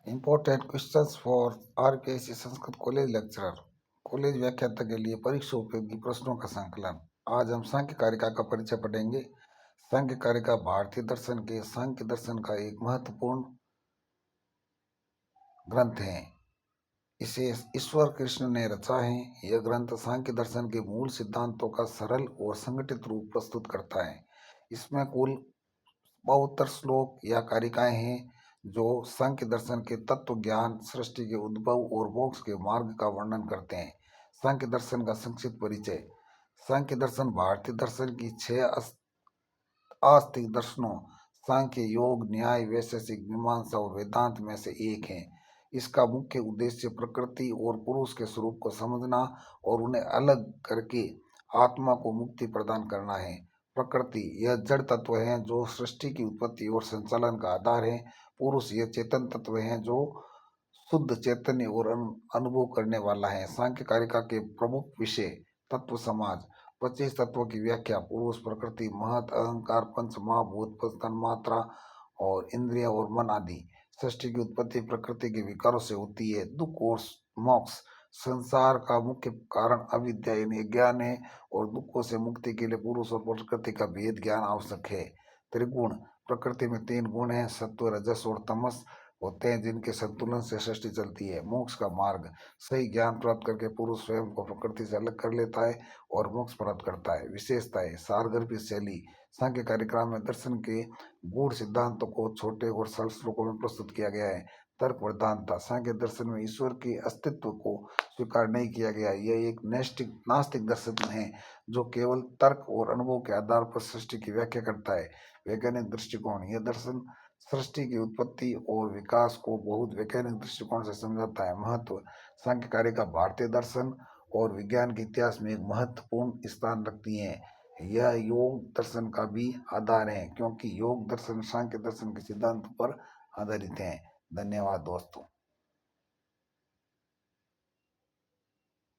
Important questions for RKSC Sanskrit college lecturer. College व्याख्याता के लिए परीक्षा उपयोगी प्रश्नों का संकलन। आज हम सांख्य कारिका का परिचय पढ़ेंगे। सांख्य कारिका भारतीय दर्शन के सांख्य दर्शन का एक महत्वपूर्ण ग्रंथ है। इसे ईश्वर कृष्ण ने रचा है। यह ग्रंथ सांख्य दर्शन के मूल सिद्धांतों का सरल और संगठित रूप प्रस्तुत करता है। इसमें कुल 72 श्लोक या कारिकाएं हैं जो सांख्य दर्शन के तत्व ज्ञान, सृष्टि के उद्भव और मोक्ष के मार्ग का वर्णन करते हैं। सांख्य दर्शन का संक्षिप्त परिचय। सांख्य दर्शन भारतीय दर्शन की 6 आस्तिक दर्शनों सांख्य, योग, न्याय, वैशेषिक, मीमांसा और वेदांत में से एक है। इसका मुख्य उद्देश्य प्रकृति और पुरुष के स्वरूप को समझना और उन्हें अलग करके आत्मा को मुक्ति प्रदान करना है। प्रकृति यह जड़ तत्व है जो सृष्टि की उत्पत्ति और संचालन का आधार है। पुरुष यह चेतन तत्व है जो शुद्ध चैतन्य और अनुभव करने वाला है। सांख्य कारिका के प्रमुख विषय तत्व समाज, 25 तत्वों की व्याख्या, पुरुष, प्रकृति, महत, अहंकार, पंच महाभूत, पंच मात्रा और इंद्रिया और मन आदि। सृष्टि की उत्पत्ति प्रकृति के विकारों से होती है। दुख और मोक्ष, संसार का मुख्य कारण अविद्या यानी ज्ञान है और दुखों से मुक्ति के लिए पुरुष और प्रकृति का भेद ज्ञान आवश्यक है। त्रिगुण, प्रकृति में 3 गुण हैं, सत्व, रजस और तमस होते हैं जिनके संतुलन से सृष्टि चलती है। मोक्ष का मार्ग, सही ज्ञान प्राप्त करके पुरुष स्वयं को प्रकृति से अलग कर लेता है और मोक्ष प्राप्त करता है। विशेषताएं, सारगर्भित शैली, सांख्य कार्यक्रम में दर्शन के गूढ़ सिद्धांतों को छोटे और सरल श्लोकों में प्रस्तुत किया गया है। तर्क प्रधानता, सांख्य दर्शन में ईश्वर के अस्तित्व को स्वीकार नहीं किया गया। यह एक नास्तिक दर्शन है जो केवल तर्क और अनुभव के आधार पर सृष्टि की व्याख्या करता है। वैज्ञानिक दृष्टिकोण, यह दर्शन सृष्टि की उत्पत्ति और विकास को बहुत वैज्ञानिक दृष्टिकोण से समझाता है। महत्व, सांख्य कारिका भारतीय दर्शन और विज्ञान के इतिहास में एक महत्वपूर्ण स्थान रखती है। यह योग दर्शन का भी आधार है क्योंकि योग दर्शन सांख्य दर्शन के सिद्धांत पर आधारित है। धन्यवाद दोस्तों।